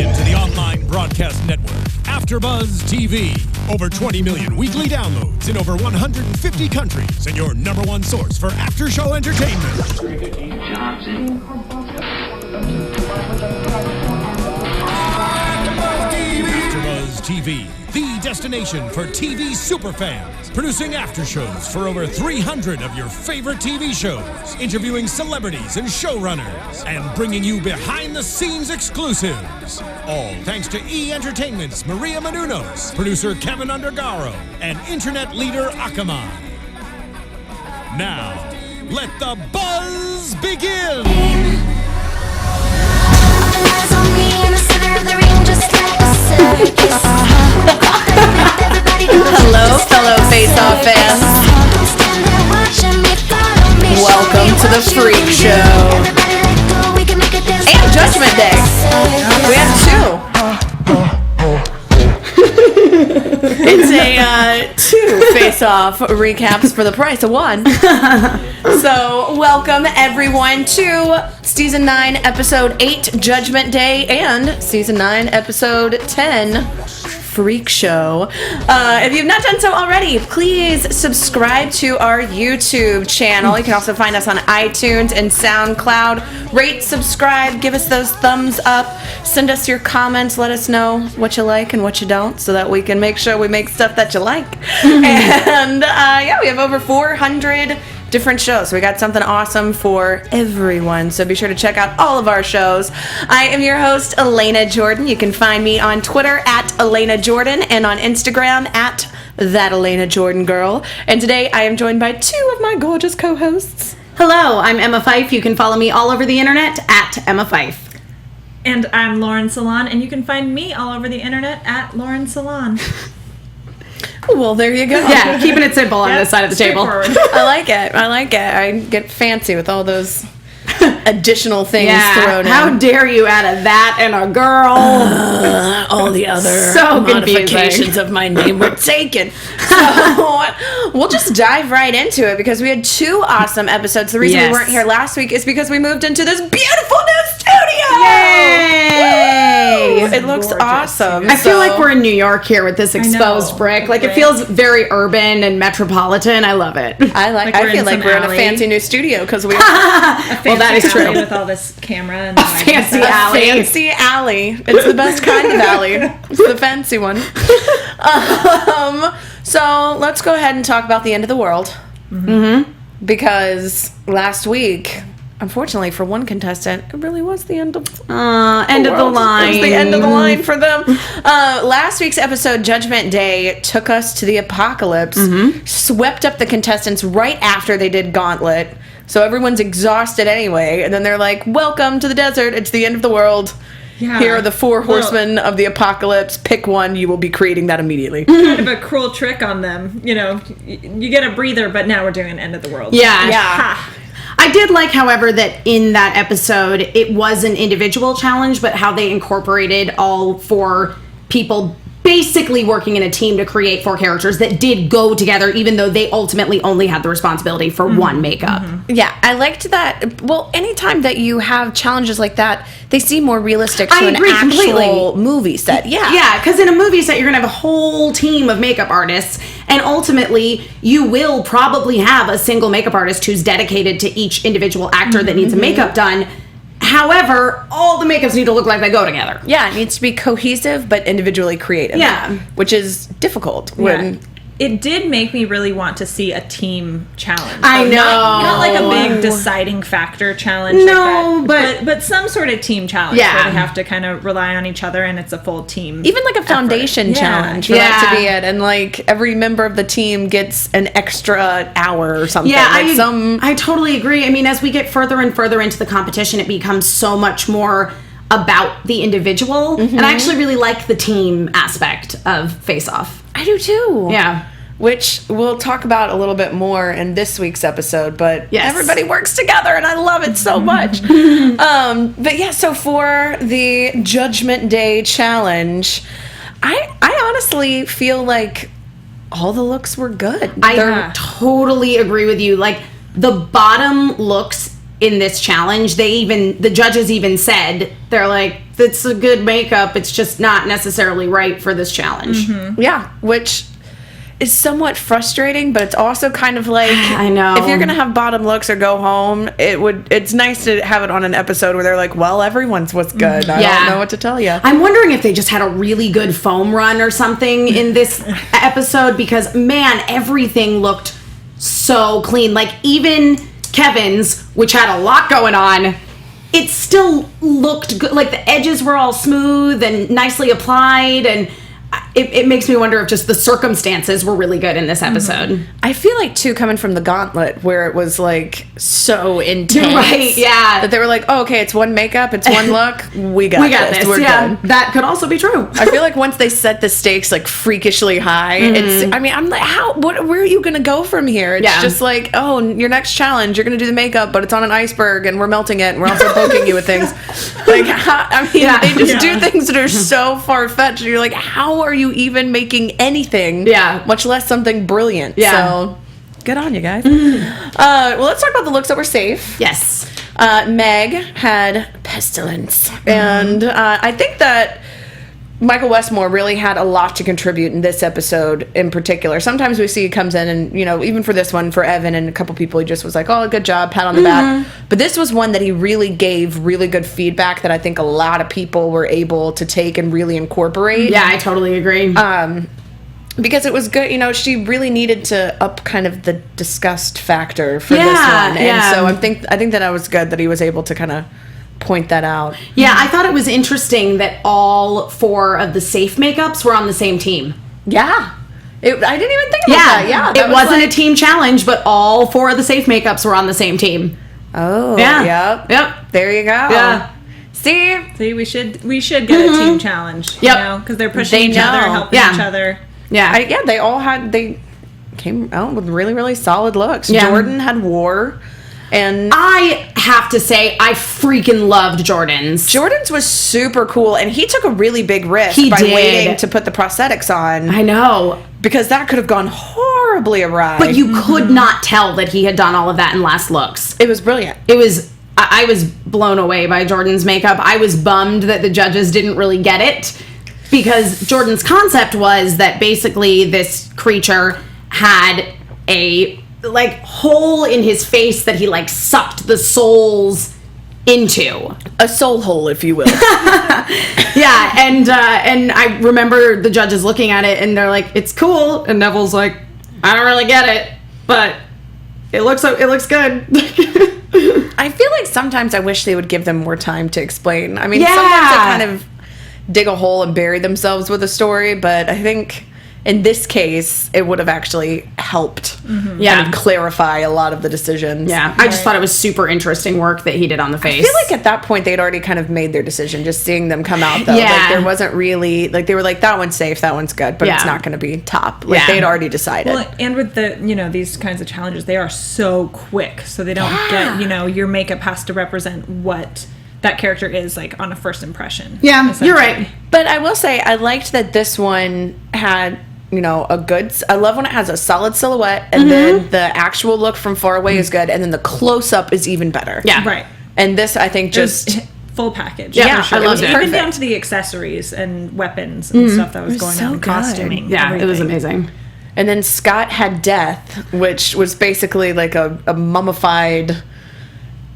into the online broadcast network, AFTERBUZZ TV. Over 20 million weekly downloads in over 150 countries, and your number one source for after-show entertainment. AFTERBUZZ TV, the destination for TV superfans. Producing aftershows for over 300 of your favorite TV shows, interviewing celebrities and showrunners, and bringing you behind-the-scenes exclusives. All thanks to E! Entertainment's Maria Menounos, producer Kevin Undergaro, and internet leader Akamai. Now, let the buzz begin! Hello, fellow Face-Off fans. Welcome to the Freak Show. And Judgment Day. We have two. It's a two Face-Off recaps for the price of one. So, welcome everyone to Season 9, Episode 8, Judgment Day, and Season 9, Episode 10, Freak Show. If you've not done so already, please subscribe to our YouTube channel. You can also find us on iTunes and SoundCloud. Rate, subscribe, give us those thumbs up, send us your comments, let us know what you like and what you don't, so that we can make sure we make stuff that you like. And yeah, we have over 400 different shows. So we got something awesome for everyone. So be sure to check out all of our shows. I am your host, Alana Jordan. You can find me on Twitter at Alana Jordan and on Instagram at That Alana Jordan Girl. And today I am joined by two of my gorgeous co-hosts. Hello, I'm Emma Fyffe. You can follow me all over the internet at Emma Fyffe. And I'm Lauren Salaun, and you can find me all over the internet at Lauren Salaun. Well, there you go. Yeah, keeping it simple on this side of the table. I like it. I get fancy with all those additional things thrown in. How dare you add a that and a girl? All the other so modifications of my name were taken. So we'll just dive right into it because we had two awesome episodes. The reason we weren't here last week is because we moved into this beautiful new studio. Yay! It looks awesome. I feel like we're in New York here with this exposed brick. Like, it feels very urban and metropolitan. I like it. I feel like we're in a fancy new studio because we Well, that is true. With all this camera and fancy alley. Fancy alley. It's the best kind of alley. It's the fancy one. So let's go ahead and talk about the end of the world. Mm-hmm. Because last week, unfortunately for one contestant, it really was the end of the end of the line. It was the end of the line for them. Last week's episode, Judgment Day, took us to the apocalypse, swept up the contestants right after they did Gauntlet. So everyone's exhausted anyway, and then they're like, welcome to the desert, it's the end of the world. Yeah. Here are the four horsemen of the apocalypse. Pick one, you will be creating that immediately. Kind of a cruel trick on them. You know, you get a breather, but now we're doing an end of the world. Yeah. I did like, however, that in that episode, it was an individual challenge, but how they incorporated all four people basically working in a team to create four characters that did go together, even though they ultimately only had the responsibility for one makeup. Yeah, I liked that. Well, anytime that you have challenges like that, they seem more realistic to an actual movie set. Yeah, because in a movie set, you're going to have a whole team of makeup artists, and ultimately, you will probably have a single makeup artist who's dedicated to each individual actor that needs a makeup done. However, all the makeups need to look like they go together. Yeah, it needs to be cohesive but individually creative. Yeah. Which is difficult when... It did make me really want to see a team challenge. I know. Not like a big deciding factor challenge like that. But some sort of team challenge where they have to kind of rely on each other and it's a full team. Even like a foundation challenge for that to be it. And like every member of the team gets an extra hour or something. Yeah, I totally agree. I mean, as we get further and further into the competition, it becomes so much more about the individual. And I actually really like the team aspect of Face Off. I do too. Yeah. Which we'll talk about a little bit more in this week's episode, but everybody works together and I love it so much. But yeah, so for the Judgment Day challenge, I honestly feel like all the looks were good. I totally agree with you. Like, the bottom looks in this challenge, the judges even said, they're like, it's a good makeup. It's just not necessarily right for this challenge. Yeah, which is somewhat frustrating, but it's also kind of like, I know, if you're gonna have bottom looks or go home, it's nice to have it on an episode where they're like, well, everyone's what's good. I don't know what to tell you. I'm wondering if they just had a really good foam run or something in this episode, because man, everything looked so clean. Like even Kevin's, which had a lot going on, it still looked good. Like the edges were all smooth and nicely applied, and it makes me wonder if just the circumstances were really good in this episode. I feel like, too, coming from the Gauntlet, where it was, like, so intense. Right, yeah. That they were like, oh, okay, it's one makeup, it's one look, we got this. We're good. That could also be true. I feel like once they set the stakes, like, freakishly high, I'm like, where are you going to go from here? It's just like, oh, your next challenge, you're going to do the makeup, but it's on an iceberg, and we're melting it, and we're also poking you with things. Like, they just do things that are so far-fetched, and you're like, how are you even making anything, much less something brilliant? So good on you guys. Well, let's talk about the looks that were safe. Yes. Meg had pestilence, and I think that Michael Westmore really had a lot to contribute in this episode in particular. Sometimes we see he comes in and, even for this one, for Evan and a couple people, he just was like, oh, good job, pat on the back. But this was one that he really gave really good feedback that I think a lot of people were able to take and really incorporate. Yeah, I totally agree. Because it was good, she really needed to up kind of the disgust factor for this one. And so I think that was good that he was able to kind of point that out. Yeah, I thought it was interesting that all 4 of the safe makeups were on the same team. Yeah. I didn't even think about that. Yeah. It wasn't a team challenge, but all 4 of the safe makeups were on the same team. Oh. Yeah. Yep. There you go. Yeah. See, we should get a team challenge. Yep. Because they're pushing each other, helping each other. Yeah. They came out with really, really solid looks. Yeah. Jordan had war. And I have to say, I freaking loved Jordan's. Jordan's was super cool, and he took a really big risk by waiting to put the prosthetics on. I know. Because that could have gone horribly awry. But you could not tell that he had done all of that in last looks. It was brilliant. I was blown away by Jordan's makeup. I was bummed that the judges didn't really get it, because Jordan's concept was that basically this creature had a hole in his face that he sucked the souls into. A soul hole, if you will. Yeah, and I remember the judges looking at it and they're like, it's cool, and Neville's like, I don't really get it, but it looks good. I feel like sometimes I wish they would give them more time to explain. I mean, Yeah. sometimes they kind of dig a hole and bury themselves with a story, but I think in this case, it would have actually helped kind of clarify a lot of the decisions. Yeah, I just thought it was super interesting work that he did on the face. I feel like at that point, they'd already kind of made their decision, just seeing them come out, though. Yeah. Like, there wasn't really, they were like, that one's safe, that one's good, but it's not going to be top. They'd already decided. Well, and with the, these kinds of challenges, they are so quick, so they don't get, your makeup has to represent what that character is on a first impression. Yeah, you're right. But I will say, I liked that this one had I love when it has a solid silhouette, and then the actual look from far away is good, and then the close-up is even better. Yeah. Right. And this, I think, just full package. Yeah, for sure. I loved it. Even down to the accessories and weapons and stuff that was going on, costuming. Yeah, everything. it was amazing. And then Scott had death, which was basically like a mummified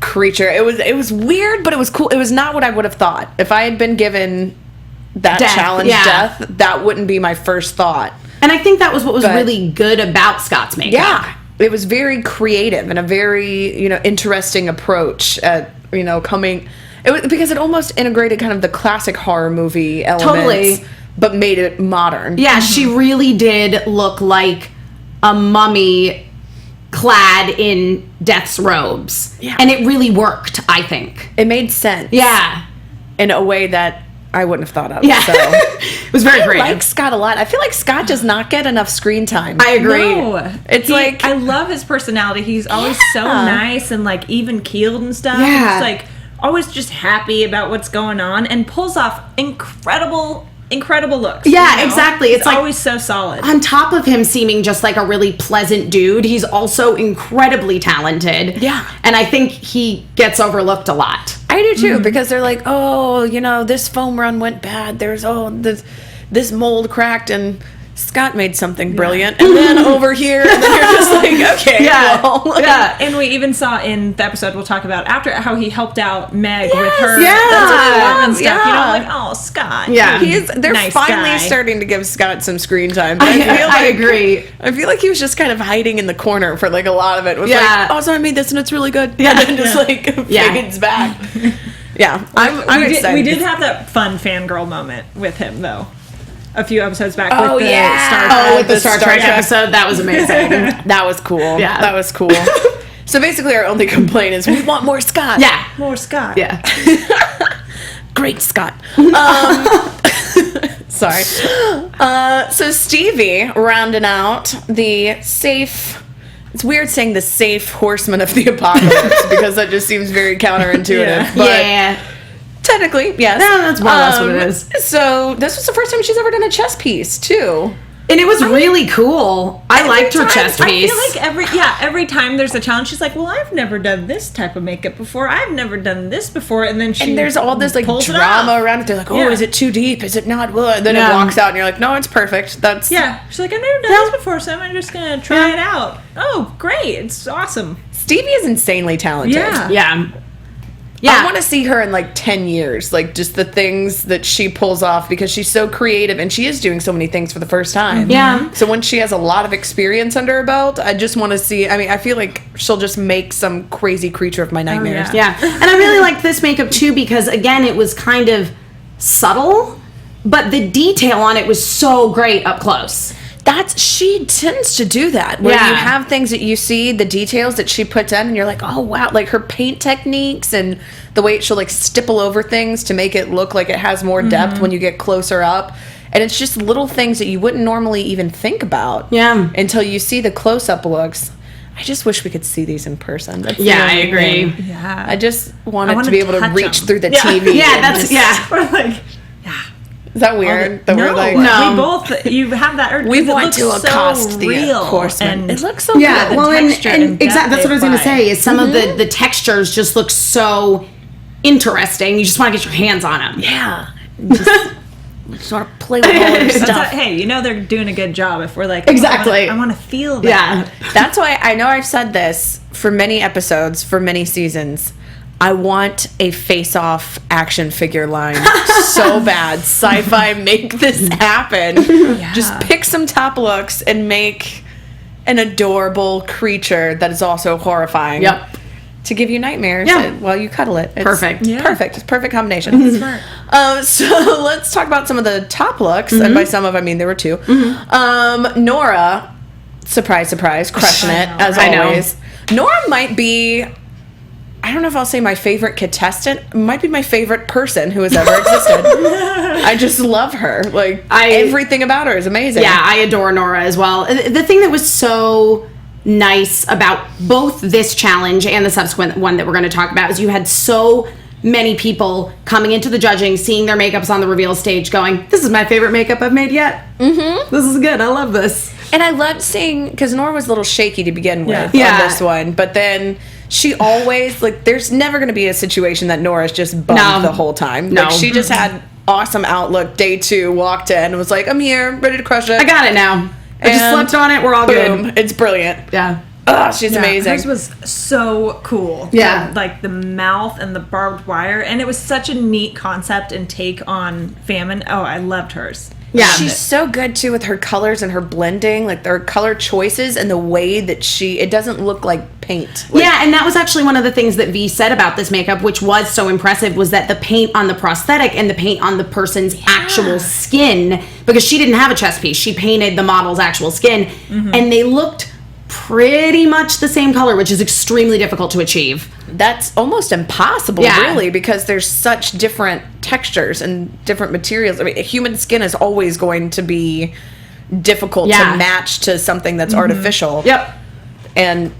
creature. It was weird, but it was cool. It was not what I would have thought. If I had been given that challenge, death, that wouldn't be my first thought. And I think that was what was really good about Scott's makeup. Yeah. It was very creative and a very, interesting approach at, coming. It was because it almost integrated kind of the classic horror movie elements, but made it modern. Yeah, she really did look like a mummy clad in death's robes. Yeah. And it really worked, I think. It made sense. Yeah. In a way that I wouldn't have thought of. Yeah. So. It was very creative. I like Scott a lot. I feel like Scott does not get enough screen time. I agree. No. I love his personality. He's always so nice and even keeled and stuff. Yeah. He's always just happy about what's going on and pulls off incredible looks. Yeah, exactly. It's always so solid. On top of him seeming just like a really pleasant dude, he's also incredibly talented. Yeah. And I think he gets overlooked a lot. I I do too, because they're like, oh, this foam run went bad. There's this mold cracked, and Scott made something brilliant, and then over here, and then you're just like, okay, And we even saw in the episode we'll talk about after how he helped out Meg with her and stuff. Like, oh, Scott. Yeah, they're nice finally guy. starting to give Scott some screen time. I agree. I feel like he was just kind of hiding in the corner for like a lot of it. It was like, oh, so I made this and it's really good. Yeah, and then just fades back. Yeah, I'm excited. We did have that fun fangirl moment with him though. A few episodes back with the Star Trek episode. That was amazing. That was cool. Yeah. That was cool. So basically our only complaint is we want more Scott. Yeah. More Scott. Yeah. Great Scott. Sorry. So Stevie rounding out the safe... It's weird saying the safe horseman of the apocalypse because that just seems very counterintuitive. But technically, yes. No, that's more or less what it is. So this was the first time she's ever done a chess piece, too. And it was really cool. I liked her chess piece. I feel like every time there's a challenge, she's like, well, I've never done this type of makeup before. I've never done this before. And then there's all this like drama around it. They're like, oh, is it too deep? Is it not? Well, and then it walks out and you're like, no, it's perfect. That's she's like, I've never done this before, so I'm just going to try it out. Oh, great. It's awesome. Stevie is insanely talented. Yeah. I want to see her in like 10 years, like just the things that she pulls off because she's so creative and she is doing so many things for the first time. Yeah. So when she has a lot of experience under her belt, I just want to see, I feel like she'll just make some crazy creature of my nightmares. Oh, yeah. And I really liked this makeup too because, again, it was kind of subtle, but the detail on it was so great up close. She tends to do that where you have things that you see the details that she puts in and you're like, oh wow, like her paint techniques and the way she'll like stipple over things to make it look like it has more depth when you get closer up, and it's just little things that you wouldn't normally even think about until you see the close-up looks. I just wish we could see these in person. That's I agree. Yeah, I just wanted to be able to reach through the TV. We're like, is that weird? No, like, we both. You have that urge. We want to accost the horseman. It looks so good. Well, and exactly that's what I was going to say. Is some of the textures just look so interesting. You just want to get your hands on them. Yeah. Just want to play with all their stuff. Hey, they're doing a good job if we're like, exactly. I want to feel that. Yeah. That's why I know I've said this for many episodes, for many seasons. I want a face-off action figure line so bad. Syfy, make this happen. Yeah. Just pick some top looks and make an adorable creature that is also horrifying. Yep. To give you nightmares while you cuddle it. It's perfect. Perfect. It's perfect combination. Smart. So let's talk about some of the top looks. And by some of, I mean there were two. Nora, surprise, surprise, crushing it as always. Nora might be... I don't know if I'll say my favorite contestant. It might be my favorite person who has ever existed. I just love her. Like, everything about her is amazing. Yeah, I adore Nora as well. The thing that was so nice about both this challenge and the subsequent one that we're going to talk about is you had so many people coming into the judging, seeing their makeups on the reveal stage, going, this is my favorite makeup I've made yet. Mm-hmm. This is good. I love this. And I loved seeing, because Nora was a little shaky to begin with on this one, but then... She always, like, there's never going to be a situation that Nora's just bummed the whole time. No. Like, she just had awesome outlook. Day 2, walked in and was like, I'm here, ready to crush it. I got it now. I just slept on it. We're all good. It's brilliant. Yeah. Oh, she's amazing. Hers was so cool. Yeah. Like the mouth and the barbed wire. And it was such a neat concept and take on famine. Oh, I loved hers. Yeah. She's so good, too, with her colors and her blending. Like, her color choices and the way that it doesn't look like paint. Like, yeah, and that was actually one of the things that V said about this makeup, which was so impressive, was that the paint on the prosthetic and the paint on the person's actual skin, because she didn't have a chest piece. She painted the model's actual skin, and they looked pretty much the same color, which is extremely difficult to achieve. That's almost impossible, really, because there's such different textures and different materials. I mean, human skin is always going to be difficult to match to something that's artificial. Yep. And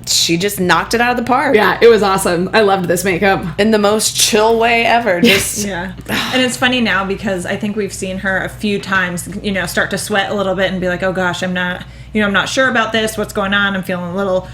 she just knocked it out of the park. Yeah, it was awesome. I loved this makeup. In the most chill way ever. Just And it's funny now because I think we've seen her a few times, start to sweat a little bit and be like, oh gosh, I'm not, I'm not sure about this. What's going on? I'm feeling a little,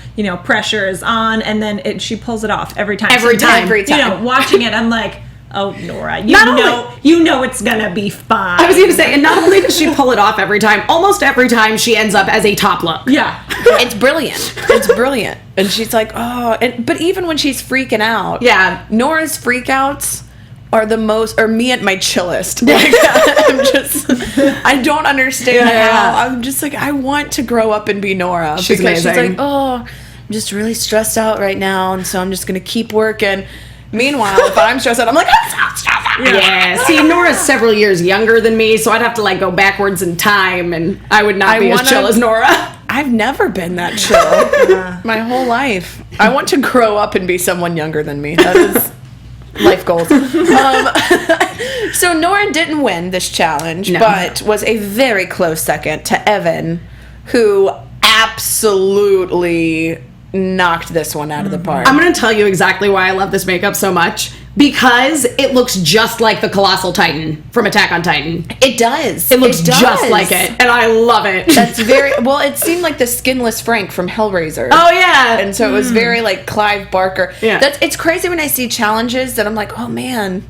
pressure is on. And then she pulls it off every time. Every time. Watching it, I'm like, oh, Nora, you know it's gonna be fine. I was going to say, and not only does she pull it off every time, almost every time she ends up as a top look. Yeah. It's brilliant. And she's like, but even when she's freaking out, yeah, Nora's freakouts are the most, or me at my chillest. Like, I don't understand how. I'm just like, I want to grow up and be Nora. She's because amazing. she's like, I'm just really stressed out right now, and so I'm just gonna keep working. Meanwhile, if I'm stressed out, I'm like, I'm so stressed out. Yeah. See, Nora's several years younger than me, so I'd have to like go backwards in time, and I would not be as chill as Nora. I've never been that chill my whole life. I want to grow up and be someone younger than me. That is life goals. So Nora didn't win this challenge, but was a very close second to Evan, who absolutely knocked this one out of the park. I'm going to tell you exactly why I love this makeup so much. Because it looks just like the Colossal Titan from Attack on Titan. It does. It looks just like it, and I love it. That's very... Well, it seemed like the skinless Frank from Hellraiser. Oh, yeah. And so it was very, like, Clive Barker. Yeah. It's crazy when I see challenges that I'm like, oh, man,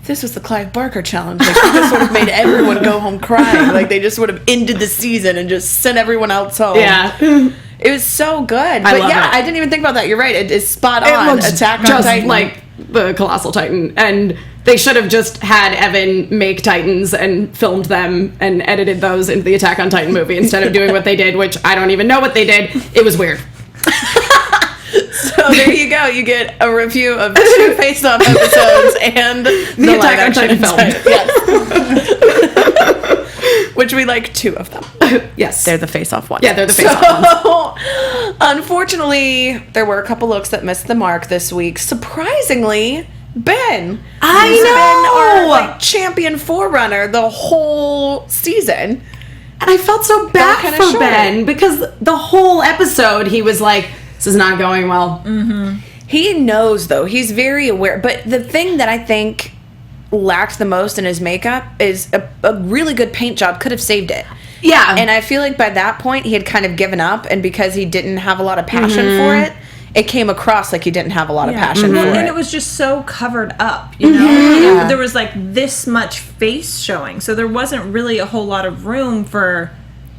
if this was the Clive Barker challenge, like, they just would have made everyone go home crying. Like, they just would have ended the season and just sent everyone else home. Yeah. It was so good. I But love yeah, it. I didn't even think about that. You're right. It is spot on. It looks Attack on just Titan. like the Colossal Titan, and they should have just had Evan make Titans and filmed them and edited those into the Attack on Titan movie instead of doing what they did, which I don't even know what they did. It was weird. So there you go. You get a review of 2 face-off episodes and the Attack on Titan film. Yes. Which we like 2 of them. Yes. They're the face-off ones. Yeah, they're the face-off ones. Unfortunately, there were a couple looks that missed the mark this week. Surprisingly, Ben. I He's know! been our champion forerunner the whole season. And I felt so bad kinda for short. Ben because the whole episode he was like, this is not going well. Mm-hmm. He knows, though. He's very aware. But the thing that I think lacked the most in his makeup is a really good paint job could have saved it. Yeah. And I feel like by that point he had kind of given up, and because he didn't have a lot of passion for it, it came across like he didn't have a lot of passion for it. And it was just so covered up, There was like this much face showing, so there wasn't really a whole lot of room for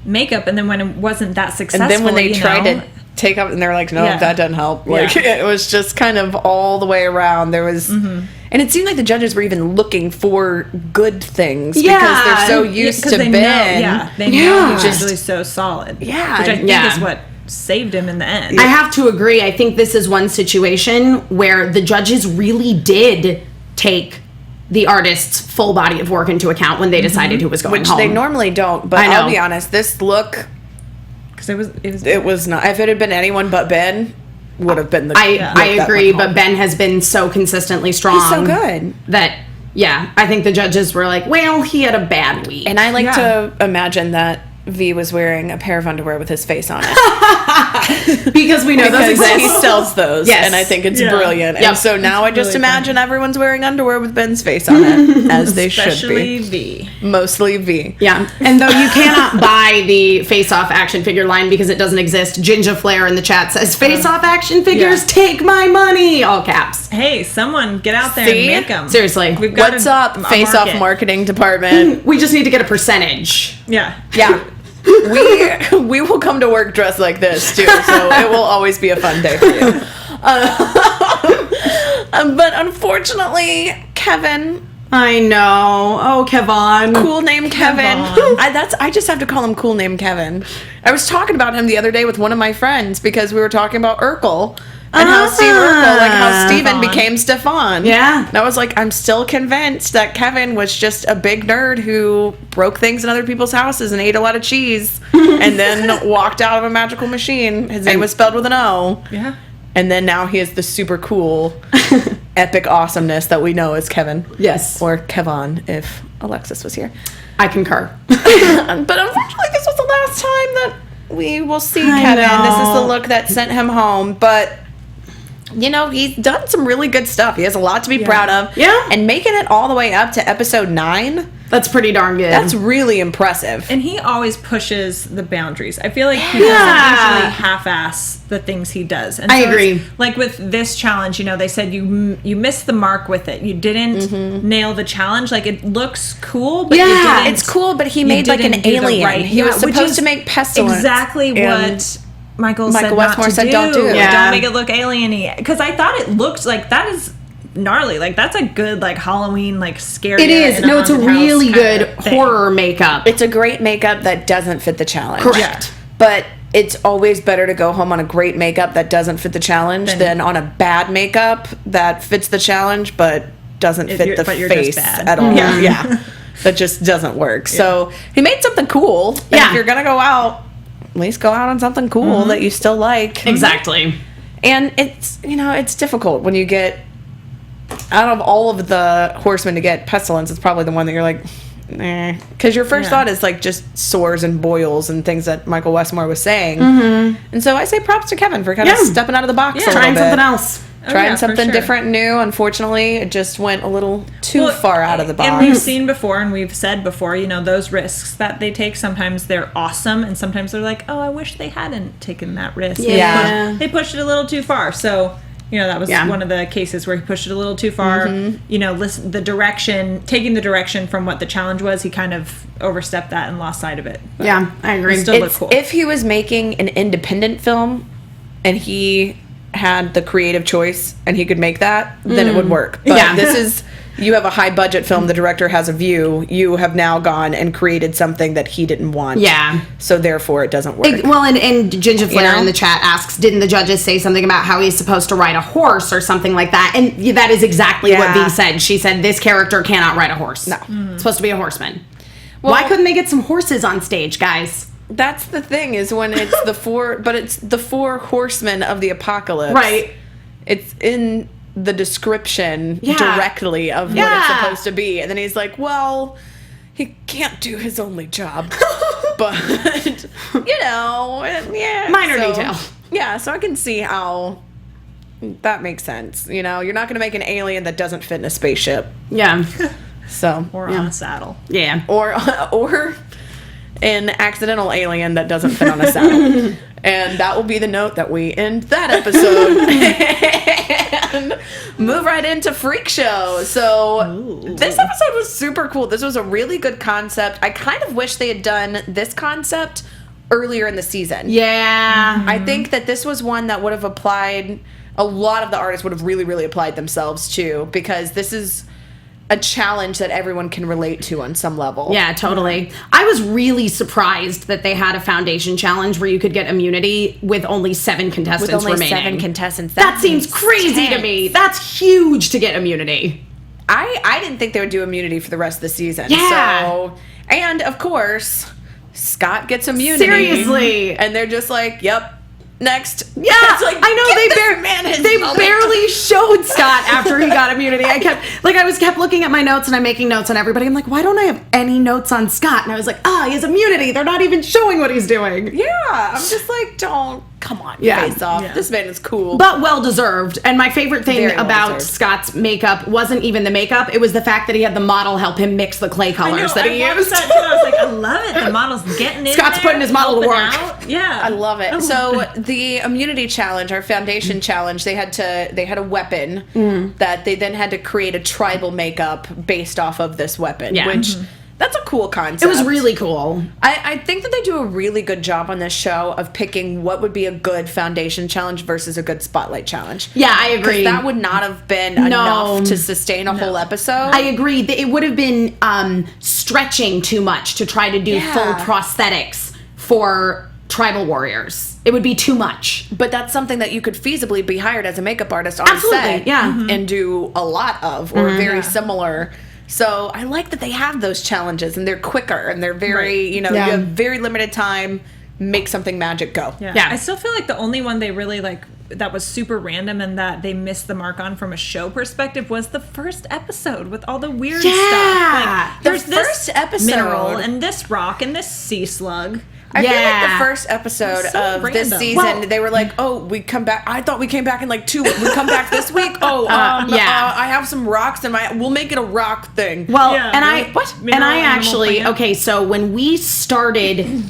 makeup. And then when it wasn't that successful, and then when they tried to take up, and they're like, no, that doesn't help. Like, it was just kind of all the way around. There was... And it seemed like the judges were even looking for good things because they're so used to Ben. They know he's usually so solid. Yeah. Which I think is what saved him in the end. I have to agree. I think this is one situation where the judges really did take the artist's full body of work into account when they decided who was going Which home. they normally don't, but I'll be honest, this look... Because it was not... If it had been anyone but Ben... would have been the I agree, but Ben has been so consistently strong. He's so good that I think the judges were like, well, he had a bad week. And I like to imagine that V was wearing a pair of underwear with his face on it. Because we know those exist. He sells those, and I think it's brilliant. And so now I just imagine everyone's wearing underwear with Ben's face on it, as they should be. Especially V. Mostly V. Yeah, and though you cannot buy the face-off action figure line because it doesn't exist, Ginger Flair in the chat says, face-off action figures, take my money! All caps. Hey, someone get out there and make them. Seriously. We've got What's up, face-off marketing department? We just need to get a percentage. Yeah. We will come to work dressed like this too, so it will always be a fun day for you. But unfortunately, Kevin. I know. Oh, Kevin. Cool name Kevin. I just have to call him cool name Kevin. I was talking about him the other day with one of my friends because we were talking about Urkel. And how Steve Urkel, like how Steven became Stefan. Yeah. And I was like, I'm still convinced that Kevin was just a big nerd who broke things in other people's houses and ate a lot of cheese and then walked out of a magical machine. His name was spelled with an O. Yeah. And then now he is the super cool, epic awesomeness that we know as Kevin. Yes. Or Kevon, if Alexis was here. I concur. But unfortunately, this was the last time that we will see Kevin. This is the look that sent him home. But you know, he's done some really good stuff. He has a lot to be proud of. Yeah. And making it all the way up to episode 9, That's pretty darn good. that's really impressive. And he always pushes the boundaries. I feel like he doesn't usually half-ass the things he does. And I so agree. it's, like with this challenge, you know, they said you missed the mark with it. You didn't nail the challenge. Like, it looks cool, but you didn't. It's cool, but he you made like an didn't do the alien. He was which supposed is to make pestilence. Exactly And what Michael Westmore said not to do. don't do. Yeah. Don't make it look alien-y. Because I thought it looked like that is gnarly. Like, that's a good, like, Halloween, like, scary. It is. No, it's a really good horror makeup. It's a great makeup that doesn't fit the challenge. Correct. But it's always better to go home on a great makeup that doesn't fit the challenge than on a bad makeup that fits the challenge but doesn't fit the but you're just face bad. at all. Yeah. Yeah. That just doesn't work. So he made something cool. And Yeah. if you're going to go out, at least go out on something cool that you still like. Exactly. And it's, you know, it's difficult when you get, out of all of the horsemen to get pestilence, it's probably the one that you're like, eh. Because your first thought is like just sores and boils and things that Michael Westmore was saying. And so I say props to Kevin for kind of stepping out of the box a little Trying bit. something else. Trying for something sure. different, new. Unfortunately, it just went a little too far out of the box. And we've seen before, and we've said before, you know, those risks that they take, sometimes they're awesome, and sometimes they're like, oh, I wish they hadn't taken that risk. Yeah. They pushed it a little too far. So, you know, that was one of the cases where he pushed it a little too far. You know, taking the direction from what the challenge was, he kind of overstepped that and lost sight of it. But Yeah, I agree. it still looked cool. If he was making an independent film and he had the creative choice and he could make that, then it would work. But this is, you have a high budget film, the director has a view, you have now gone and created something that he didn't want. Yeah. So therefore it doesn't work. Well, and Ginger Flair know? in the chat asks, didn't the judges say something about how he's supposed to ride a horse or something like that? And that is exactly what Yeah. V said. She said, this character cannot ride a horse. No. It's supposed to be a horseman. Well- Why couldn't they get some horses on stage, guys? That's the thing, is when it's it's the four horsemen of the apocalypse. Right. It's in the description Yeah. directly of what Yeah. it's supposed to be. And then he's like, well, he can't do his only job. But, you know, yeah. Minor detail. Yeah, so I can see how that makes sense. You know, you're not going to make an alien that doesn't fit in a spaceship. Yeah. So, or on a saddle. Yeah. or an accidental alien that doesn't fit on a saddle. And that will be the note that we end that episode and move right into Freak Show. So this episode was super cool. This was a really good concept. I kind of wish they had done this concept earlier in the season. Yeah. I think that this was one that would have applied, a lot of the artists would have really, really applied themselves to, because this is a challenge that everyone can relate to on some level. Yeah, totally. I was really surprised that they had a foundation challenge where you could get immunity with only 7 contestants With only remaining. 7 contestants. That seems crazy to me. That's huge to get immunity. I didn't think they would do immunity for the rest of the season. Yeah. So, and of course, Scott gets immunity. Seriously. And they're just like, yep, next. Yeah, It's like, I know give they this man his they moment. barely showed Scott after he got immunity. I kept looking at my notes, and I'm making notes on everybody. I'm like, why don't I have any notes on Scott? And I was like, he has immunity. They're not even showing what he's doing. Yeah, I'm just like, come on, Yeah. face off. Yeah. This man is cool. But well deserved. And my favorite thing Very well about deserved. Scott's makeup wasn't even the makeup. It was the fact that he had the model help him mix the clay colors that he I watched used. that too. I was like, I love it. The model's getting in Scott's there, putting his model to helping work. out. Yeah, I love it. So the immunity challenge, our foundation challenge, they had a weapon that they then had to create a tribal makeup based off of this weapon. Yeah. Which that's a cool concept. It was really cool. I think that they do a really good job on this show of picking what would be a good foundation challenge versus a good spotlight challenge. Yeah, I agree. That would not have been enough to sustain a whole episode. I agree. It would have been stretching too much to try to do full prosthetics for tribal warriors. It would be too much. But that's something that you could feasibly be hired as a makeup artist on Absolutely, set yeah. and do a lot of, or very similar. So I like that they have those challenges and they're quicker and they're very, you have very limited time, make something magic go. Yeah. I still feel like the only one they really that was super random and that they missed the mark on from a show perspective was the first episode with all the weird stuff. Like, The there's first this episode- mineral and this rock and this sea slug. I feel like the first episode so of random. this season, they were like, "Oh, we come back. I thought we came back in like 2 weeks. We come back this week. Oh, I have some rocks in my. We'll make it a rock thing." Well, Yeah, and like, I what? and Mineral I animal actually plant? okay. So when we started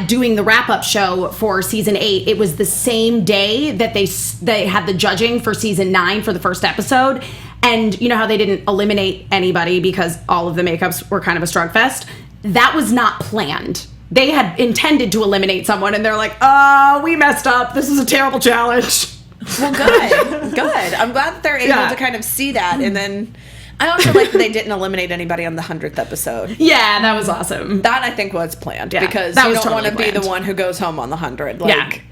doing the wrap up show for season 8, it was the same day that they had the judging for season 9 for the first episode. And you know how they didn't eliminate anybody because all of the makeups were kind of a slugfest? That was not planned. They had intended to eliminate someone, and they're like, "Oh, we messed up. This is a terrible challenge." Well, good. I'm glad that they're able to kind of see that, and then I also like that they didn't eliminate anybody on the 100th episode. Yeah, that was awesome. That I think was planned because that you was don't want to totally be the planned. one who goes home on the 100.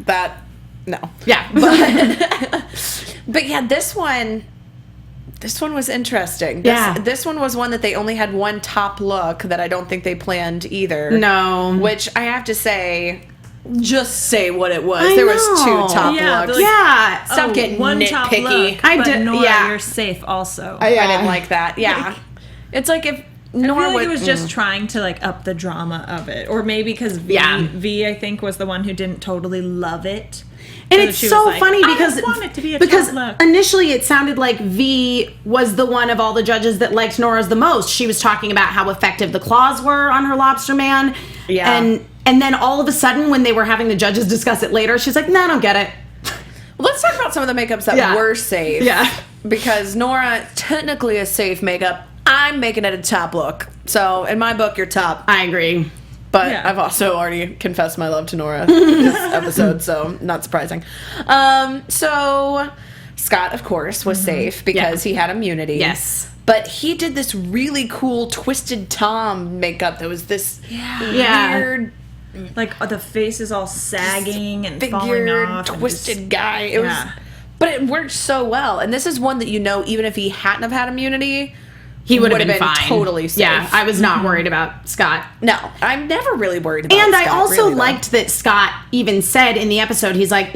That. No. Yeah. But yeah, this one was interesting. This one was one that they only had one top look that I don't think they planned either. No. Which I have to say, just say what it was. I There was know. 2 top Yeah, looks. they're like, Yeah. Stop getting one top nitpicky. look, I but did- Nora, yeah. you're safe also. I didn't like that. Yeah. It's like if I Nora feel like would, it was just trying to like up the drama of it, or maybe because V I think was the one who didn't totally love it. And So it's she so was like, funny "I because want it to be a because top look." initially it sounded like V was the one of all the judges that liked Nora's the most. She was talking about how effective the claws were on her lobster man. Yeah. And then all of a sudden when they were having the judges discuss it later, she's like, "Nah, I don't get it." Well, let's talk about some of the makeups that were safe. Yeah. Because Nora technically is safe makeup. I'm making it a top look. So in my book, you're top. I agree. But Yeah. I've also already confessed my love to Nora this episode, so not surprising. So Scott, of course, was safe because he had immunity. Yes. But he did this really cool Twisted Tom makeup that was this weird, Like the face is all sagging and falling figured, off, and twisted just- guy. It was, but it worked so well. And this is one that even if he hadn't have had immunity, He would have been fine. totally safe. Yeah, I was not worried about Scott. No, I'm never really worried about And Scott, I also really, though. liked that Scott even said in the episode, he's like,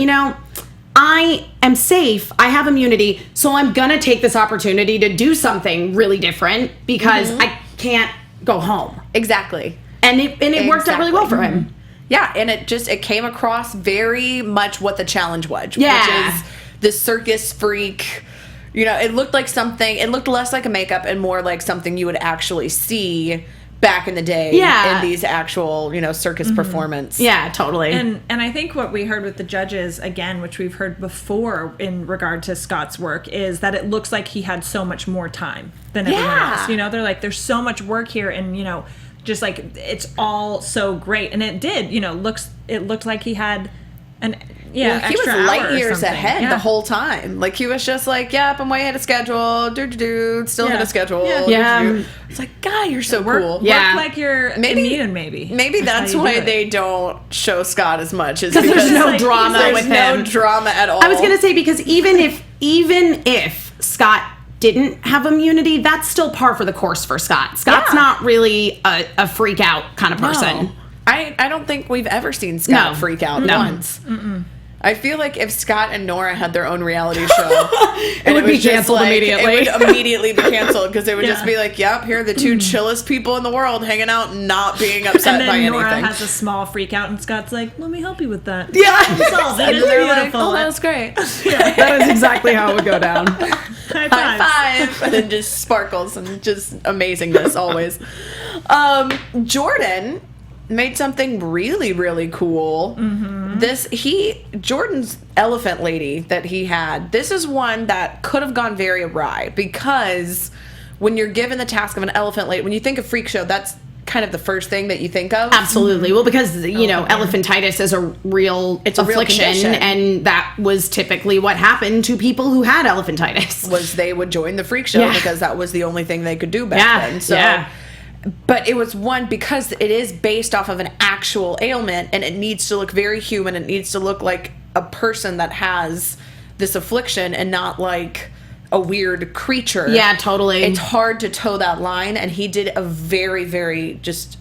I am safe. I have immunity. So I'm going to take this opportunity to do something really different because I can't go home. Exactly. And it worked out really well for him. Yeah, and it came across very much what the challenge was, Yeah. which is the circus freak. It looked like something. It looked less like a makeup and more like something you would actually see back in the day. Yeah. In these actual, circus performance. Yeah, totally. And I think what we heard with the judges, again, which we've heard before in regard to Scott's work, is that it looks like he had so much more time than everyone else. They're like, there's so much work here, and just like it's all so great, and it did. It looked like he had an He was extra hour light or years something. ahead Yeah. the whole time. Like he was just like, "Yep, I'm way ahead of schedule. Still ahead of schedule." Yeah. It's like, God, you're so Work, cool. Yeah. work like you're immune, maybe. Maybe how that's you why do it. they don't show Scott as much. Is 'Cause there's because no like, drama there's with no him. drama at all. I was going to say, because even if Scott didn't have immunity, that's still par for the course for Scott. Scott's not really a freak out kind of person. No. I don't think we've ever seen Scott No. freak out No. once. I feel like if Scott and Nora had their own reality show, and would be was just canceled immediately. It would immediately be canceled because they would just Yeah. be like, "Yep, here are the 2 chillest people in the world hanging out, and not being upset And then by Nora anything." has a small freak out, and Scott's like, "Let me help you with that." Yeah. Solve it. and It's they're like, beautiful. "Oh, that's great." That is exactly how it would go down. High High fives. five, and then just sparkles and just amazingness always. Jordan made something really, really cool. Jordan's elephant lady that he had, this is one that could have gone very awry, because when you're given the task of an elephant lady, when you think of freak show, that's kind of the first thing that you think of. Absolutely. Well, because, elephantitis is a real It's a real affliction, condition. and that was typically what happened to people who had elephantitis. Was they would join the freak show Yeah. because that was the only thing they could do back Yeah, then. So yeah. But it was one because it is based off of an actual ailment, and it needs to look very human. It needs to look like a person that has this affliction and not like a weird creature. Yeah, totally. It's hard to toe that line, and he did a very, very just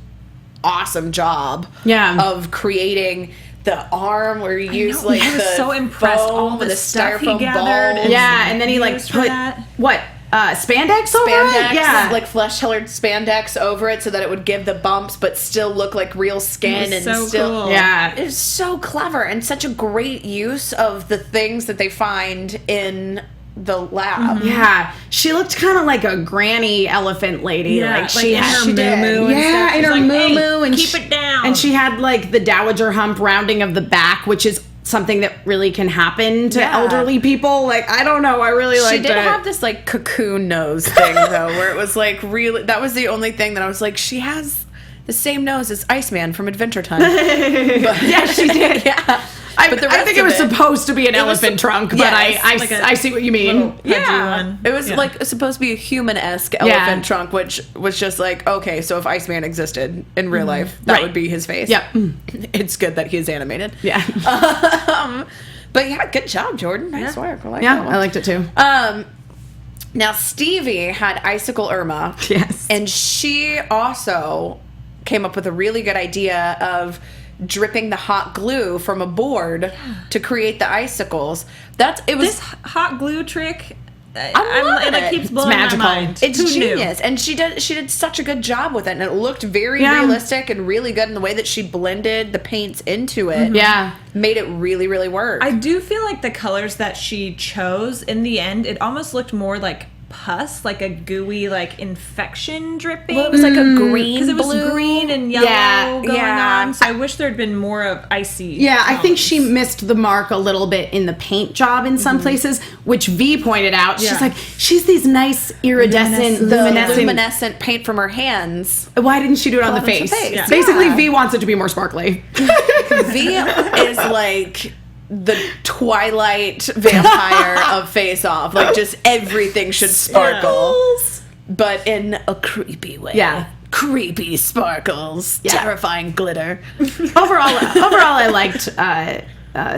awesome job of creating the arm where you use know, like I was the so impressed, foam all and the the stuff he styrofoam gathered ball. and Yeah, and then he like used for put that. what spandex over it? Yeah. Like flesh-colored spandex over it so that it would give the bumps but still look like real skin. And so still cool. Yeah. It's so clever and such a great use of the things that they find in the lab. Yeah, she looked kind of like a granny elephant lady. Yeah, like she in had her she did. moo-moo and Yeah, stuff. in She's her like, moo-moo, "Hey, and keep it down." And she had like the dowager hump rounding of the back, which is something that really can happen to elderly people. Like, I don't know, I really liked it. She did have this like cocoon nose thing though, where it was like really. That was the only thing that I was like, she has the same nose as Iceman from Adventure Time. Yeah, she did. Yeah. I But the think rest it was of it- supposed to be an it was elephant trunk, but yes, I see what you mean. Yeah, it was Yeah. like supposed to be a human-esque elephant trunk, which was just like, okay, so if Iceman existed in real life, that Right. would be his face. Yep. It's good that he's animated. Yeah. But yeah, good job, Jordan. Nice work. I like Yeah, that one. I liked it too. Now Stevie had Icicle Irma. Yes. And she also came up with a really good idea of dripping the hot glue from a board to create the icicles. This hot glue trick, loving it it. keeps blowing magical. my mind. It's Who knew? genius, and she did such a good job with it, and it looked very Yeah. realistic and really good in the way that she blended the paints into it. Yeah. Made it really, really work. I do feel like the colors that she chose in the end, it almost looked more like pus, like a gooey, like infection dripping. Well, it was like a green, because it was blue. green and yellow Yeah, going yeah. on. So I wish there had been more of icy. Yeah, I think tones. she missed the mark a little bit in the paint job in some places, which V pointed out. She's Yeah. like, she's these nice iridescent, luminescent. luminescent paint from her hands. Why didn't she do it on the Pull it face? into face. Yeah. Basically, Yeah. V wants it to be more sparkly. V is like the Twilight vampire of Face Off. Like, just everything should sparkle, but in a creepy way. Yeah. Creepy sparkles, Yeah. terrifying glitter. overall, I liked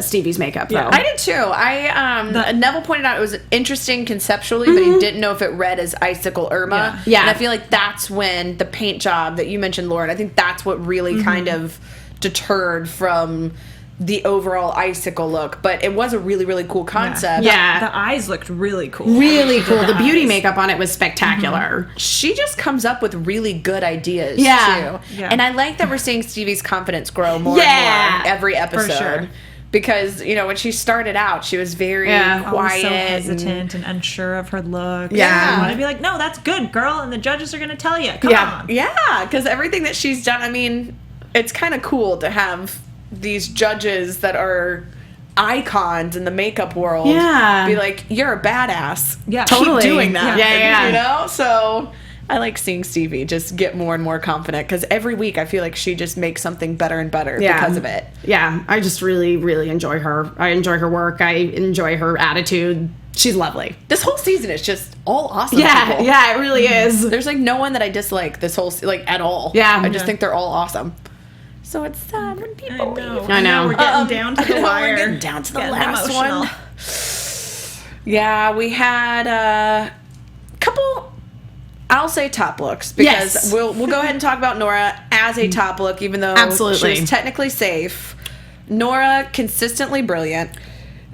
Stevie's makeup though. I did too. Neville pointed out it was interesting conceptually, but he didn't know if it read as Icicle Irma. Yeah. And I feel like that's when the paint job that you mentioned, Lauren, I think that's what really kind of deterred from the overall icicle look. But it was a really, really cool concept. Yeah. The eyes looked really cool. Really cool. The beauty eyes. makeup on it was spectacular. She just comes up with really good ideas Yeah. too. Yeah. And I like that we're seeing Stevie's confidence grow more Yeah. and more every episode. sure. Because, you know, when she started out, she was very Yeah. quiet. Always so and- hesitant and unsure of her look. Yeah. I want to be like, no, that's good, girl, and the judges are going to tell you. Come on. Yeah, because everything that she's done, I mean, it's kind of cool to have these judges that are icons in the makeup world Yeah. be like, you're a badass. Yeah. Totally. Keep doing that. Yeah. You know? So I like seeing Stevie just get more and more confident because every week I feel like she just makes something better and better because of it. Yeah, I just really, really enjoy her. I enjoy her work. I enjoy her attitude. She's lovely. This whole season is just all awesome. Yeah, people. yeah, it really is. There's like no one that I dislike this whole like at all. Yeah. I just Yeah. think they're all awesome. So it's sad when people leave. I know. We're getting down to the We're wire. getting down to the Getting last emotional. one. Yeah, we had a couple. I'll say top looks because Yes. we'll go ahead and talk about Nora as a top look, even though Absolutely. she's technically safe. Nora consistently brilliant.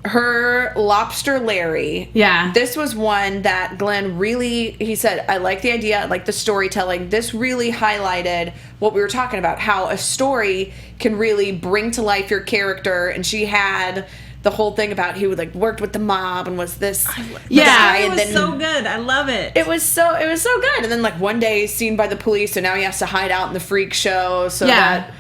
Her lobster Larry. Yeah. This was one that Glenn really, he said, I like the idea, I like the storytelling. This really highlighted what we were talking about, how a story can really bring to life your character. And she had the whole thing about he would like worked with the mob and was this Yeah, guy, It and was then so good. I love it. it was so good. And then like one day he's seen by the police, so now he has to hide out in the freak show. So Yeah. that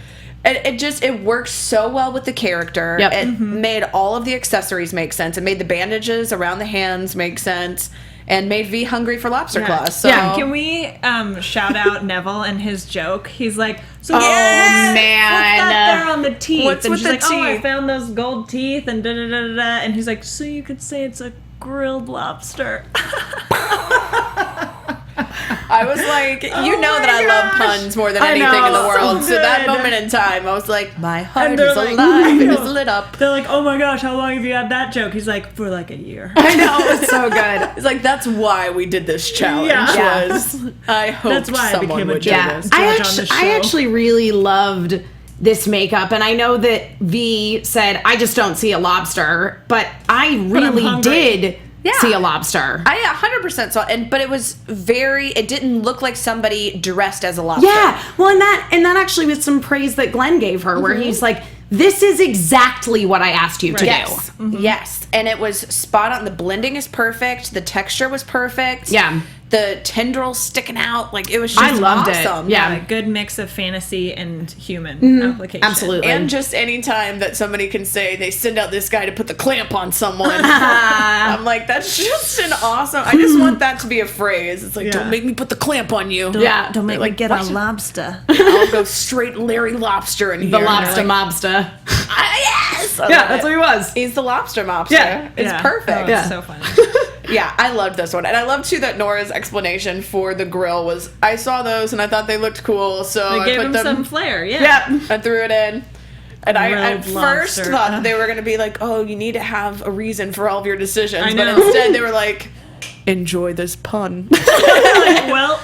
it worked so well with the character. Yep. It made all of the accessories make sense. It made the bandages around the hands make sense, and made V hungry for lobster claws. So Yeah. Can we shout out Neville and his joke? He's like, so Oh, yes, man. what's that there on the teeth? What's and with she's the like, oh, I teeth? found those gold teeth and da da da da da. And he's like, so you could say it's a grilled lobster. I was like, you know that I love puns more than I anything in the know, world. so So that good. moment in time, I was like, my heart And they're is like, alive. It is lit up. They're like, oh my gosh, how long have you had that joke? He's like, for like a year. I know, it was so good. It's like that's why we did this challenge. Yeah. Was I hope That's why I someone became a would do judge. Yeah, this. Judge on the I show. actually really loved this makeup, and I know that V said I just don't see a lobster, but I really hungry. did see a lobster. I 100% saw it, but it was it didn't look like somebody dressed as a lobster. Yeah, well, and that actually was some praise that Glenn gave her, where he's like, this is exactly what I asked you to do. Yes, and it was spot on. The blending is perfect. The texture was perfect. Yeah. The tendrils sticking out, like it was just I loved awesome. it. Yeah. A good mix of fantasy and human application. Absolutely. And just any time that somebody can say they send out this guy to put the clamp on someone, I'm like, that's just an awesome. I just want that to be a phrase. It's like, don't make me put the clamp on you. Don't make me get a lobster. I'll go straight Larry Lobster in here. The lobster mobster. Yes. That's what he was. He's the lobster mobster. Yeah. It's perfect. Oh, it's so funny. Yeah, I loved this one. And I love, too, that Nora's explanation for the grill was, I saw those and I thought they looked cool, so They I gave put him them... some flair, I threw it in. And I at Grilled first lobster. thought that they were going to be like, oh, you need to have a reason for all of your decisions. I But know. instead they were like, enjoy this pun. Like, well,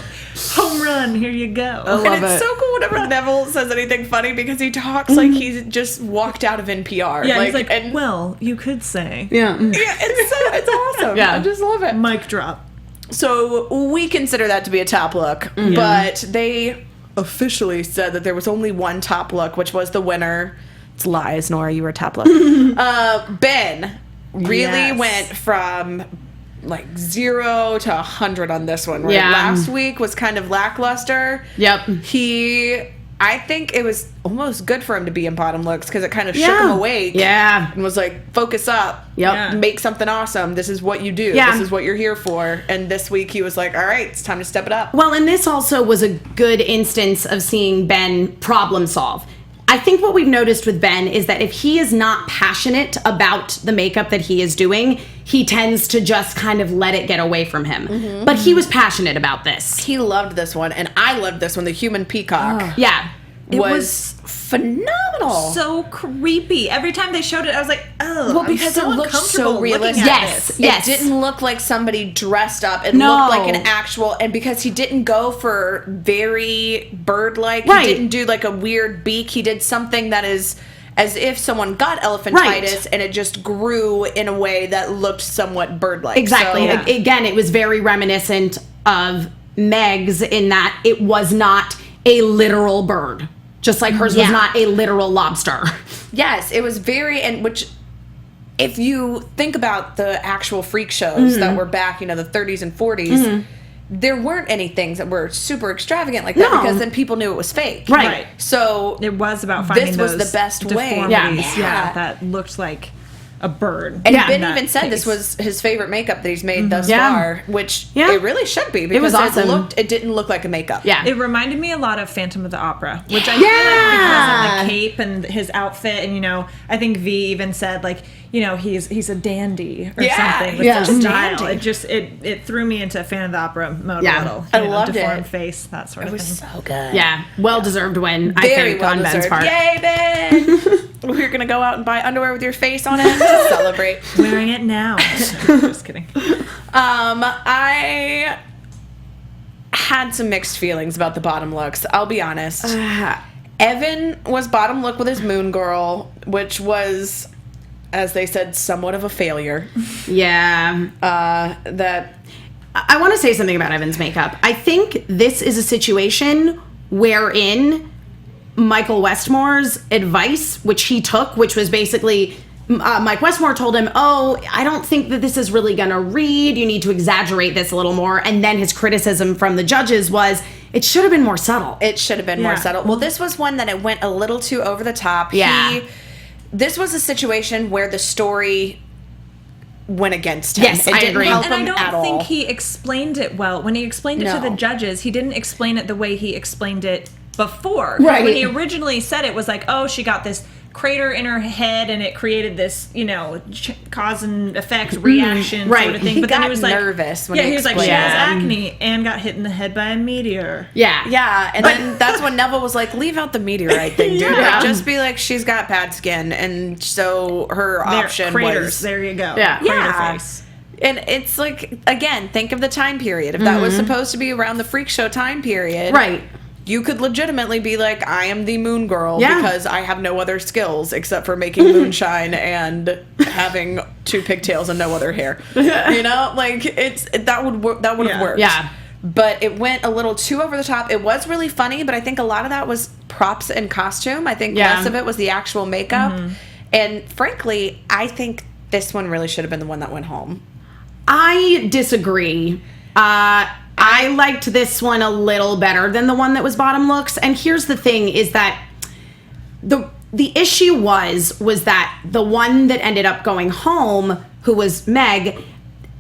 home run, here you go. And it's so cool whenever Neville says anything funny because he talks like he's just walked out of NPR. Yeah, he's like, and, well, you could say. Yeah. yeah, it's awesome. Yeah. I just love it. Mic drop. So we consider that to be a top look, but they officially said that there was only one top look, which was the winner. It's lies, Nora. You were top look. Ben really went from like 0 to 100 on this one. Right? Yeah. Last week was kind of lackluster. Yep. I think it was almost good for him to be in bottom looks because it kind of shook him awake. Yeah. And was like, focus up. Yep. Yeah. Make something awesome. This is what you do. Yeah. This is what you're here for. And this week he was like, all right, it's time to step it up. Well, and this also was a good instance of seeing Ben problem solve. I think what we've noticed with Ben is that if he is not passionate about the makeup that he is doing, he tends to just kind of let it get away from him. But he was passionate about this. He loved this one. And I loved this one. The human peacock Yeah. was phenomenal. So creepy. Every time they showed it, I was like, oh, Well, because I'm so it looked uncomfortable so looking realistic. at Yes. this. Yes. It didn't look like somebody dressed up. It No. looked like an actual, and because he didn't go for very bird-like, Right. he didn't do like a weird beak. He did something that is as if someone got elephantitis Right. and it just grew in a way that looked somewhat bird-like. Exactly. So, Again, it was very reminiscent of Meg's in that it was not a literal bird. Just like hers was not a literal lobster. yes, it was very, and which, if you think about the actual freak shows that were back, the 30s and 40s, there weren't any things that were super extravagant like that No. because then people knew it was fake. Right. So It was about finding this was those the best way. deformities, Yeah. that looked like a bird. And Yeah. Ben That even said this face. was his favorite makeup that he's made thus Yeah. far, which Yeah. it really should be because was awesome. it didn't look like a makeup. Yeah. It reminded me a lot of Phantom of the Opera, which I feel like because of the cape and his outfit, and I think V even said like, he's a dandy or Yeah, something with yeah. the style. Dandy. It just it threw me into Phantom of the Opera mode Yeah. a little. I loved deformed it. face, that sort It of was thing. so good. Yeah. Well-deserved win, I Very think, well on Ben's deserved. part. Yay, Ben! We're gonna go out and buy underwear with your face on it to celebrate. Wearing it now. Just kidding. I had some mixed feelings about the bottom looks. I'll be honest. Evan was bottom look with his Moon Girl, which was, as they said, somewhat of a failure. Yeah. That I want to say something about Evan's makeup. I think this is a situation wherein Michael Westmore's advice, which he took, which was basically Mike Westmore told him, oh, I don't think that this is really going to read. You need to exaggerate this a little more. And then his criticism from the judges was, it should have been more subtle. it should have been more Yeah. subtle. Well, this was one that it went a little too over the top. Yeah. This was a situation where the story went against him. Yes, it I didn't agree. help And I him don't at all. think he explained it well. When he explained it to No. the judges, he didn't explain it the way he explained it before. Right. When he originally said it was like, oh, she got this crater in her head and it created this, cause and effect reaction Right. sort of thing. He but then got he was like, nervous when yeah, he he was like, she explained has it. acne and got hit in the head by a meteor. Yeah. Yeah, and then that's when Neville was like, leave out the meteorite thing, dude. Yeah. Like, just be like, she's got bad skin, and so her There, option craters. was... There you go. Yeah. Crater Yeah. face. And it's like, again, think of the time period. If that was supposed to be around the freak show time period... Right. you could legitimately be like, I am the moon girl because I have no other skills except for making moonshine and having 2 pigtails and no other hair. You know, like that would have worked. Yeah. But it went a little too over the top. It was really funny, but I think a lot of that was props and costume. I think less of it was the actual makeup. And frankly, I think this one really should have been the one that went home. I disagree. I liked this one a little better than the one that was bottom looks. And here's the thing is that the issue was that the one that ended up going home, who was Meg,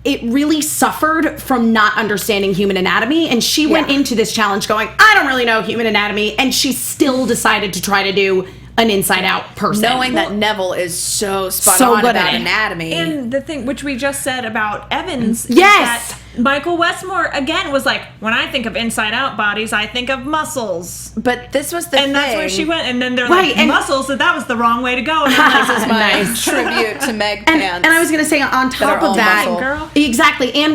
it really suffered from not understanding human anatomy. And she went into this challenge going, I don't really know human anatomy. And she still decided to try to do an inside-out person. Knowing that Neville is so spot on good about at it. anatomy. And the thing, which we just said about Evans, is Yes! that Michael Westmore, again, was like, when I think of inside-out bodies, I think of muscles. But this was the thing. And that's where she went, and then they're Right, like, and- muscles, so that was the wrong way to go. And I'm like, This is my tribute to Meg And pants. I was going to say, on top are of all that, muscle. Girl. exactly, and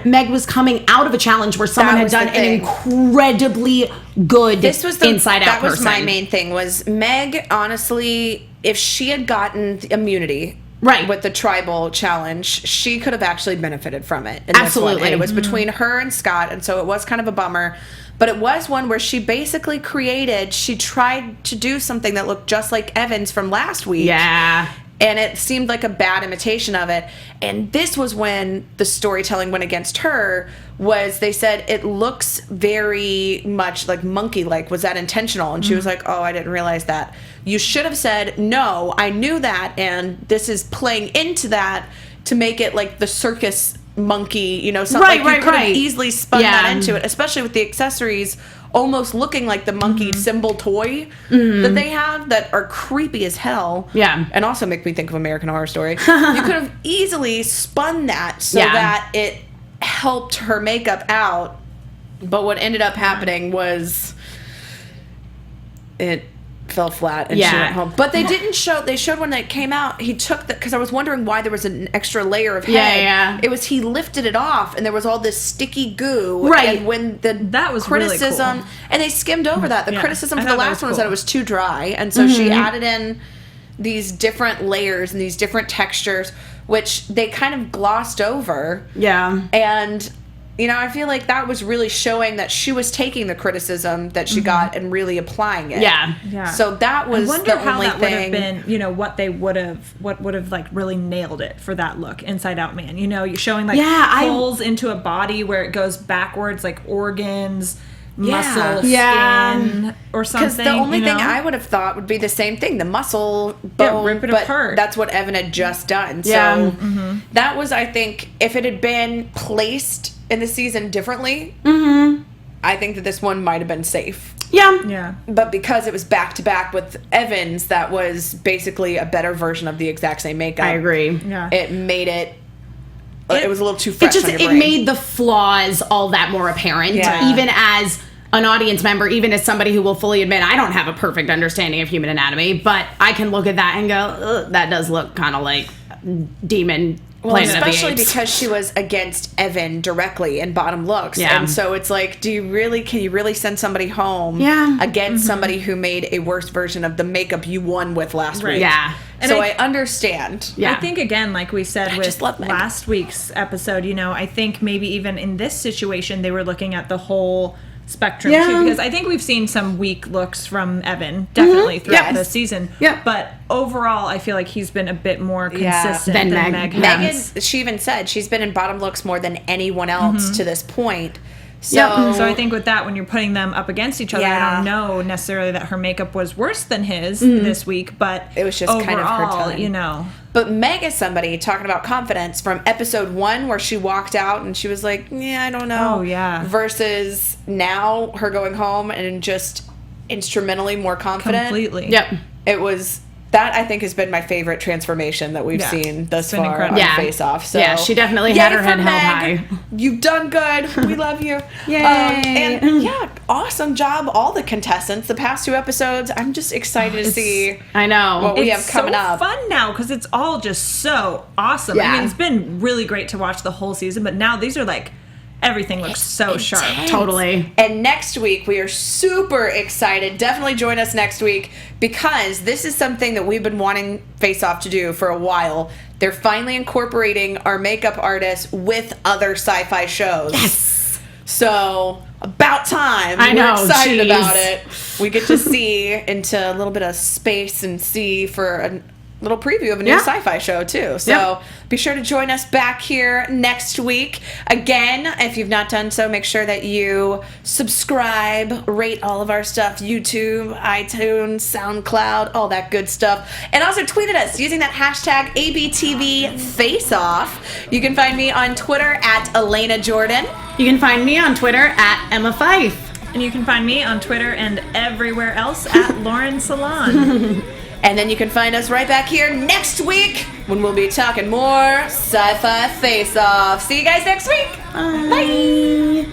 Meg was coming out of a challenge where someone That had was done the an thing. incredibly good This was the inside-out That was person. my main thing. Was Meg, honestly, if she had gotten the immunity Right. with the tribal challenge, she could have actually benefited from it. In this Absolutely. one. And it was between her and Scott, and so it was kind of a bummer. But it was one where she basically she tried to do something that looked just like Evans from last week. Yeah. And it seemed like a bad imitation of it. And this was when the storytelling went against her. Was they said it looks very much like monkey-like. Was that intentional? And she was like, oh, I didn't realize that. You should have said, no, I knew that, and this is playing into that to make it like the circus monkey, you know, something. Right, like you could right. have easily spun Yeah. that into it, especially with the accessories almost looking like the monkey symbol toy that they have that are creepy as hell. Yeah. And also make me think of American Horror Story. You could have easily spun that so that it helped her makeup out. But what ended up happening was it fell flat and she went home. But they didn't show, they showed when it came out, he took the, because I was wondering why there was an extra layer of head. Yeah. It was he lifted it off and there was all this sticky goo. Right. And when That was really criticism, cool. and they skimmed over that. The Yeah. criticism I for the thought that last one was was that cool. it was too dry. And so she added in these different layers and these different textures, which they kind of glossed over. Yeah. And, you know, I feel like that was really showing that she was taking the criticism that she got and really applying it. Yeah. Yeah. So that was I wonder the how only that would have thing. been, you know, what would have like really nailed it for that look, Inside Out Man. You know, you're showing like holes into a body where it goes backwards, like organs, muscle, skin, or something. Because the only you thing know? I would have thought would be the same thing, the muscle bone, rip it but apart. that's what Evan had just done. Yeah. So that was, I think, if it had been placed in the season differently, I think that this one might have been safe. Yeah. Yeah. But because it was back to back with Evans, that was basically a better version of the exact same makeup. I agree. Yeah. It made it. It was a little too fresh. on your It brain. made the flaws all that more apparent. Yeah. Even as an audience member, even as somebody who will fully admit I don't have a perfect understanding of human anatomy, but I can look at that and go, ugh, that does look kind of like demon. Well, Planet of the especially Apes. because she was against Evan directly in bottom looks. Yeah. And so it's like, can you really send somebody home Yeah. against somebody who made a worse version of the makeup you won with last Right. week? Yeah. And So I- I understand. Yeah. I think, again, like we said I with just love Meg. last week's episode, you know, I think maybe even in this situation, they were looking at the whole spectrum Yeah. too, because I think we've seen some weak looks from Evan definitely throughout Yes. the season. Yeah. But overall, I feel like he's been a bit more consistent Than than Meg. Meg Megan, has. she even said she's been in bottom looks more than anyone else to this point. So, Yep. So I think with that, when you're putting them up against each other, I Yeah. don't know necessarily that her makeup was worse than his this week, but It was just overall, kind of her time. you know. But Meg is somebody talking about confidence from episode 1 where she walked out and she was like, yeah, I don't know. Oh, yeah. Versus now her going home and just instrumentally more confident. Completely. Yep. It was, that I think has been my favorite transformation that we've Yeah. seen thus It's been far incredible. on Yeah. Face Off. So Yeah, she definitely yay had her for head held Meg. high. You've done good. We love you. Yay. And yeah, awesome job, all the contestants. The past 2 episodes, I'm just excited to see I know. what we have It's coming so up. fun now because it's all just so awesome. I Yeah. mean, it's been really great to watch the whole season, but now these are like everything looks so sharp. Totally. And next week, we are super excited. Definitely join us next week because this is something that we've been wanting Face Off to do for a while. They're finally incorporating our makeup artists with other sci-fi shows. Yes. So, about time. I know, We're excited geez. about it. We get to see into a little bit of space and see for a little preview of a new sci-fi show too. So be sure to join us back here next week. Again, if you've not done so, make sure that you subscribe, rate all of our stuff, YouTube, iTunes, SoundCloud, all that good stuff. And also tweet at us using that hashtag ABTVFaceoff. You can find me on Twitter at Alana Jordan. You can find me on Twitter at Emma Fyffe. And you can find me on Twitter and everywhere else at Lauren Salaun. And then you can find us right back here next week when we'll be talking more Sci-Fi Face-Off. See you guys next week. Bye.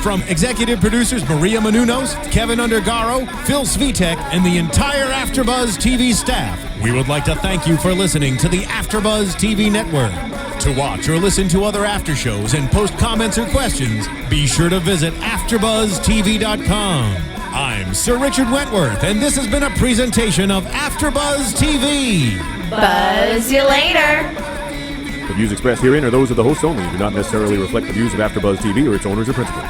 From executive producers Maria Menounos, Kevin Undergaro, Phil Svitek, and the entire AfterBuzz TV staff, we would like to thank you for listening to the AfterBuzz TV network. To watch or listen to other after shows and post comments or questions, be sure to visit AfterBuzzTV.com. I'm Sir Richard Wentworth, and this has been a presentation of AfterBuzz TV. Buzz you later. The views expressed herein are those of the hosts only and do not necessarily reflect the views of AfterBuzz TV or its owners or principals.